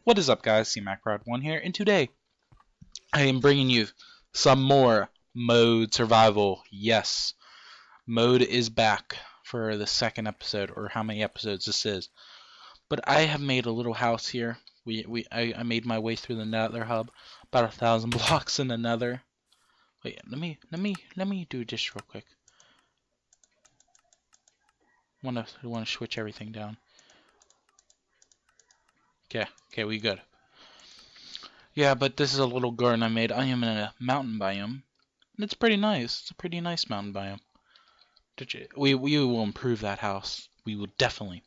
What is up, guys? CMacRod1 here, and today I am bringing you some more Mode Survival. Yes, Mode is back for the second episode, or how many episodes this is. But I have made a little house here. I made my way through the Nether hub, about 1,000 blocks in the Nether. Wait, let me do this real quick. I wanna switch everything down. Okay, we good. Yeah, but this is a little garden I made. I am in a mountain biome, and it's pretty nice. It's a pretty nice mountain biome. We will improve that house. We will definitely.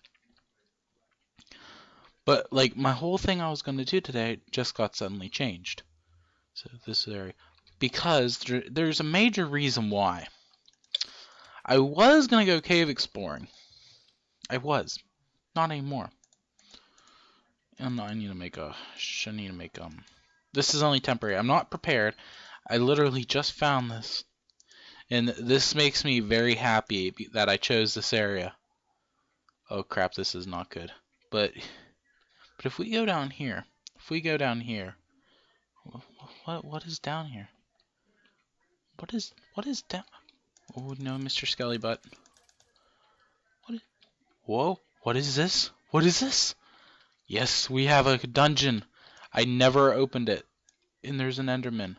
But like my whole thing I was gonna do today just got suddenly changed. So this area, because there's a major reason why. I was gonna go cave exploring. I was, not anymore. And I need to make This is only temporary. I'm not prepared. I literally just found this. And this makes me very happy that I chose this area. Oh crap, this is not good. But if we go down here, what is down here? What is down? Oh no, Mr. Skellybutt. Whoa, what is this? What is this? Yes, we have a dungeon. I never opened it. And there's an Enderman.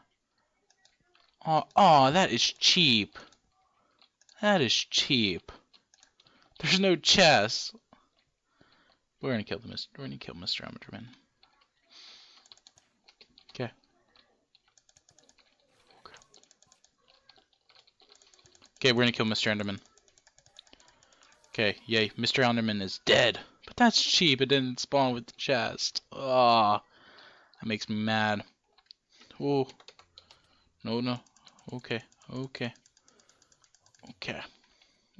Oh, that is cheap. That is cheap. There's no chest. We're gonna kill Mr. Enderman. Okay. Okay, we're gonna kill Mr. Enderman. Okay, yay, Mr. Enderman is dead. But that's cheap. It didn't spawn with the chest. Ah, that makes me mad. Oh, no. Okay.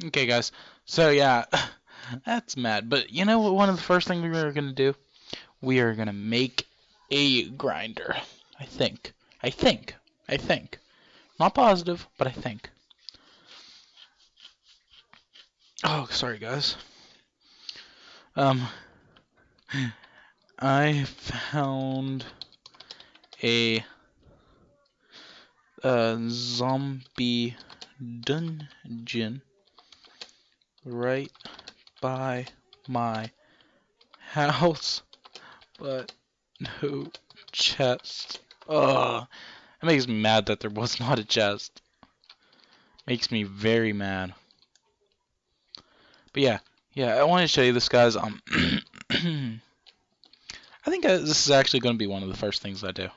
Okay, guys. So yeah, that's mad. But you know what? One of the first things we are gonna do, we are gonna make a grinder. I think. Not positive, but I think. Oh, sorry, guys. I found a zombie dungeon right by my house, but no chest. Ugh. It makes me mad that there was not a chest. Makes me very mad. But yeah, I want to show you this, guys. I think this is actually going to be one of the first things I do.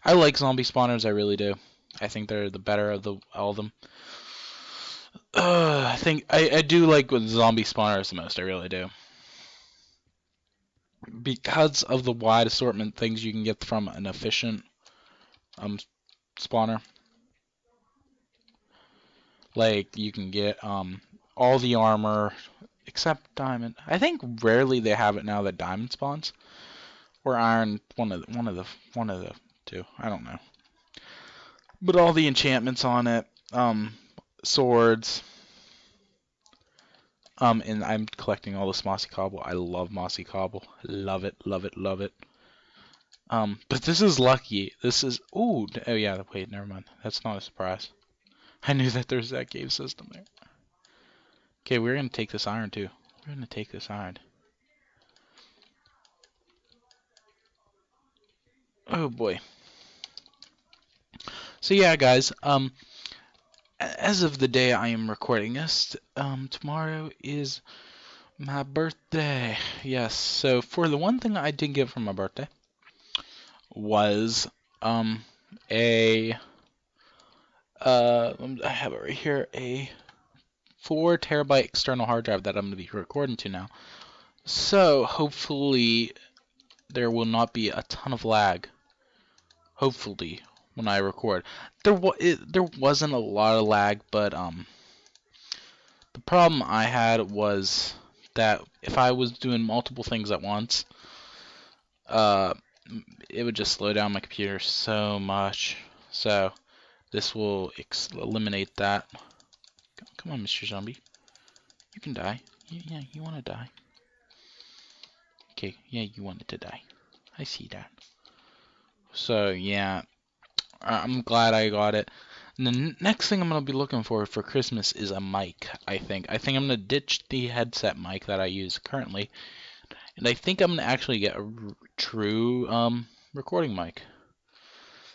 I like zombie spawners, I really do. I think they're the better of all of them. I think I do like with zombie spawners the most. I really do, because of the wide assortment things you can get from an efficient spawner. Like you can get all the armor except diamond. I think rarely they have it now that diamond spawns, or iron. One of the two. I don't know. But all the enchantments on it, swords. And I'm collecting all this mossy cobble. I love mossy cobble. Love it. But this is lucky. This is oh yeah. Wait, never mind. That's not a surprise. I knew that there's that cave system there. Okay, we're gonna take this iron too. Oh boy. So yeah, guys. As of the day I am recording this, tomorrow is my birthday. Yes. So for the one thing I did get for my birthday was I have it right here, a 4 terabyte external hard drive that I'm going to be recording to now. So hopefully there will not be a ton of lag. Hopefully when I record, there wasn't a lot of lag, but the problem I had was that if I was doing multiple things at once, it would just slow down my computer so much. So this will eliminate that. Come on, Mr. Zombie. You can die. Yeah, you want to die. Okay, yeah, you wanted to die. I see that. So, yeah, I'm glad I got it. And the next thing I'm going to be looking for Christmas is a mic, I think. I think I'm going to ditch the headset mic that I use currently. And I think I'm going to actually get a true recording mic.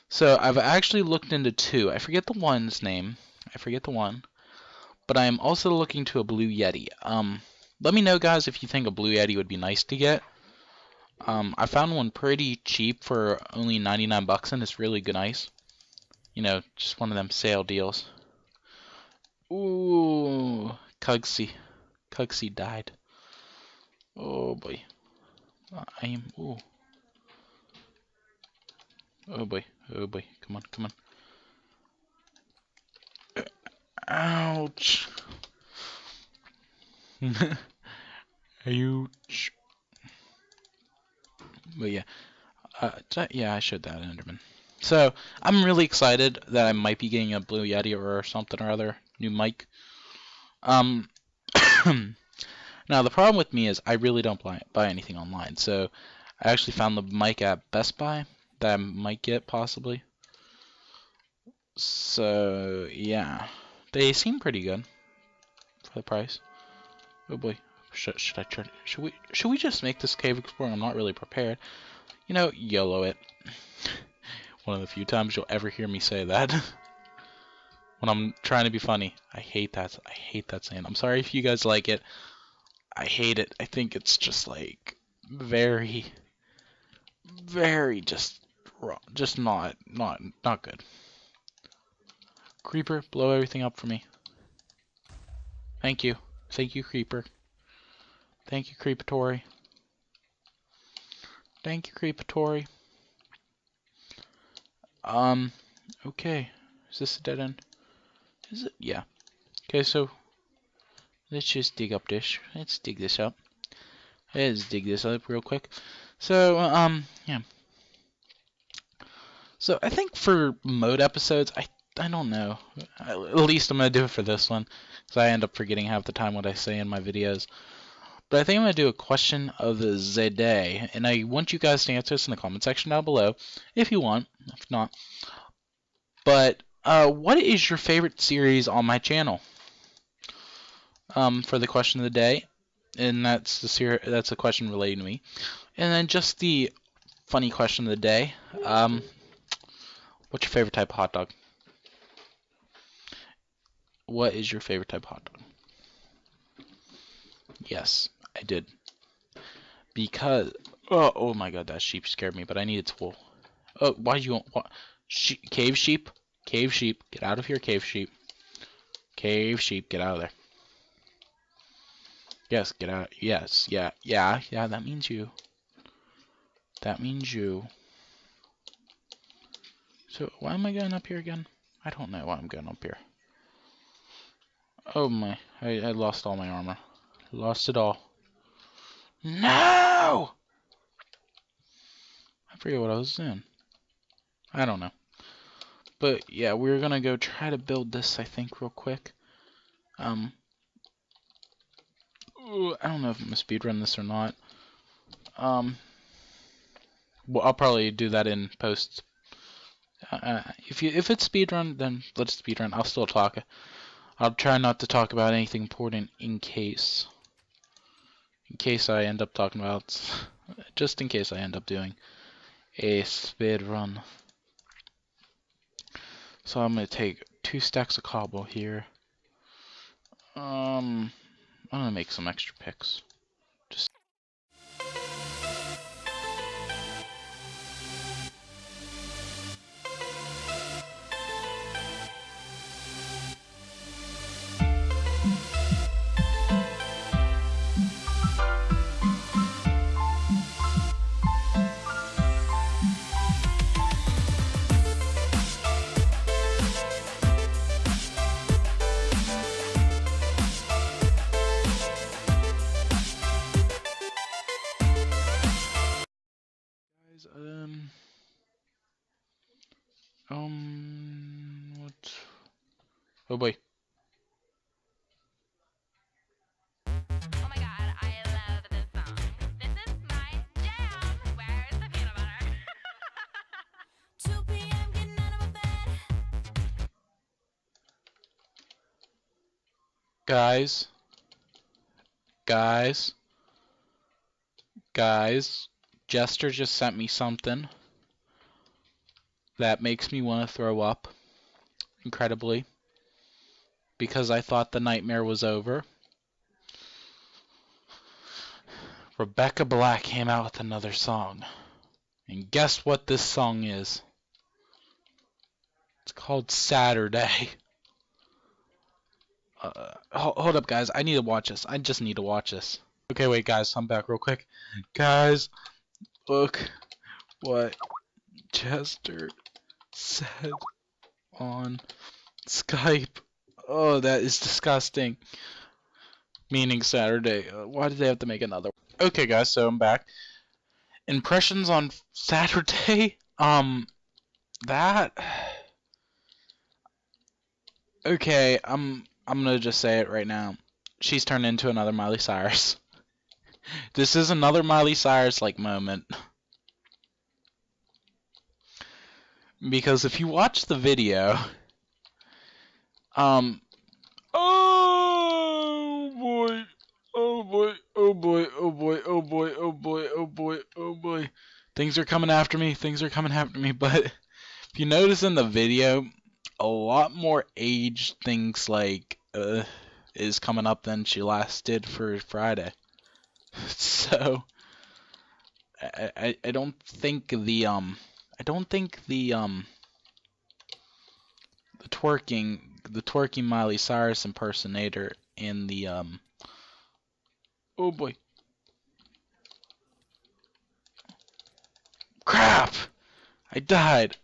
So I've actually looked into two. I forget the one's name. I forget the one. But I am also looking to a Blue Yeti. Let me know, guys, if you think a Blue Yeti would be nice to get. I found one pretty cheap for only 99 bucks, and it's really good, nice. You know, just one of them sale deals. Ooh, Cugsy. Cugsy died. Oh boy. I am. Ooh. Oh boy. Oh boy. Come on. Come on. Ouch. Ouch. But yeah. Yeah, I showed that Enderman. So I'm really excited that I might be getting a Blue Yeti or something or other new mic. Um. Now the problem with me is I really don't buy anything online. So I actually found the mic at Best Buy that I might get possibly. So yeah, they seem pretty good for the price. Oh boy, should I try? Should we just make this cave exploring? I'm not really prepared. You know, YOLO it. One of the few times you'll ever hear me say that. When I'm trying to be funny. I hate that. I hate that saying. I'm sorry if you guys like it. I hate it. I think it's just like very, very just wrong. Just not good. Creeper, blow everything up for me. Thank you. Thank you, Creeper. Thank you, Creepatory. Thank you, Creepatory. Okay. Is this a dead end? Is it? Yeah. Okay, so let's just dig up this. Let's dig this up. Let's dig this up real quick. So, yeah. So I think for mode episodes, I don't know. At least I'm gonna do it for this one, because I end up forgetting half the time what I say in my videos. But I think I'm gonna do a question of the day, and I want you guys to answer this in the comment section down below, if you want. If not, but what is your favorite series on my channel? For the question of the day, and that's a question relating to me, and then just the funny question of the day. What's your favorite type of hot dog? What is your favorite type of hot dog? Yes, I did. Because oh my god, that sheep scared me, but I need its wool. Oh, why do you want what? Cave sheep? Cave sheep, get out of here, cave sheep. Cave sheep, get out of there. Yes, get out. Yes, yeah, that means you. That means you. So, why am I going up here again? I don't know why I'm going up here. Oh my, I lost all my armor. Lost it all. No! I forget what I was doing. I don't know. But yeah, we're gonna go try to build this, I think, real quick. I don't know if I'm gonna speedrun this or not. Well, I'll probably do that in post. If it's speedrun, then let's speedrun. I'll still talk. I'll try not to talk about anything important in case I end up talking about, just in case I end up doing a speedrun. So I'm gonna take 2 stacks of cobble here. I'm gonna make some extra picks. Just what? Oh boy. Oh my god, I love this song. This is my Guys, guys, guys, Jester just sent me something that makes me want to throw up, incredibly, because I thought the nightmare was over. Rebecca Black came out with another song. And guess what this song is? It's called Saturday. Hold up, guys. I need to watch this. I just need to watch this. Okay, wait, guys. I'm back real quick. Guys, look what Chester said on Skype. Oh, that is disgusting. Meaning Saturday. Why did they have to make another? Okay, guys. So I'm back. Impressions on Saturday. That. Okay, I'm gonna just say it right now. She's turned into another Miley Cyrus. This is another Miley Cyrus like moment. Because if you watch the video, oh boy, oh boy, oh boy, oh boy, oh boy, oh boy, oh boy, oh boy. Things are coming after me, but if you notice in the video, a lot more age things like is coming up than she last did for Friday. So I don't think the twerking Miley Cyrus impersonator in the oh boy, crap, I died.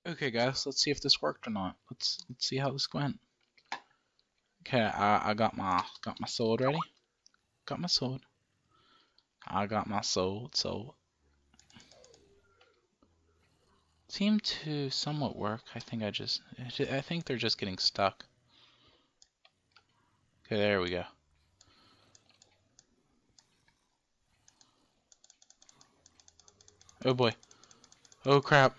Okay, guys, let's see if this worked or not. Let's see how this went. Okay, I got my sword ready. Got my sword. I got my sword. Seemed to somewhat work. I think they're just getting stuck. Okay, there we go. Oh boy. Oh crap.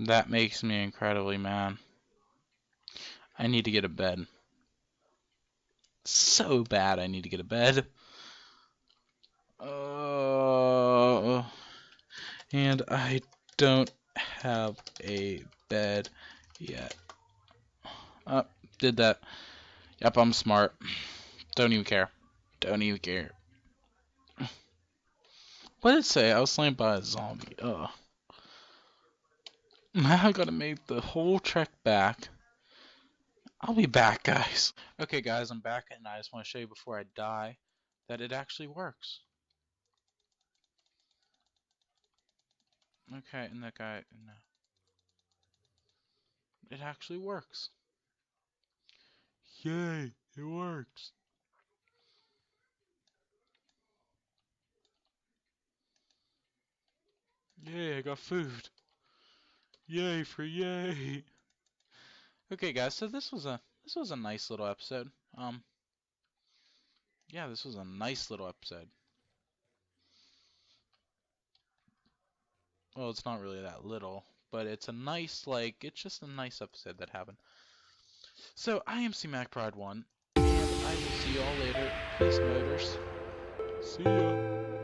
That makes me incredibly mad. I need to get a bed. So bad I need to get a bed. And I don't have a bed yet. Did that. Yep, I'm smart. Don't even care. Don't even care. What did it say? I was slain by a zombie. Ugh. Now I gotta make the whole trek back. I'll be back, guys. Okay, guys, I'm back, and I just want to show you before I die that it actually works. Okay, and that guy, no. It actually works. Yay, it works. Yay, I got food. Yay for yay. Okay, guys, so this was a nice little episode. Yeah, this was a nice little episode. Well, it's not really that little, but it's a nice, it's just a nice episode that happened. So, I am C-Mac Pride 1, and I will see y'all later. Peace, motors. See ya.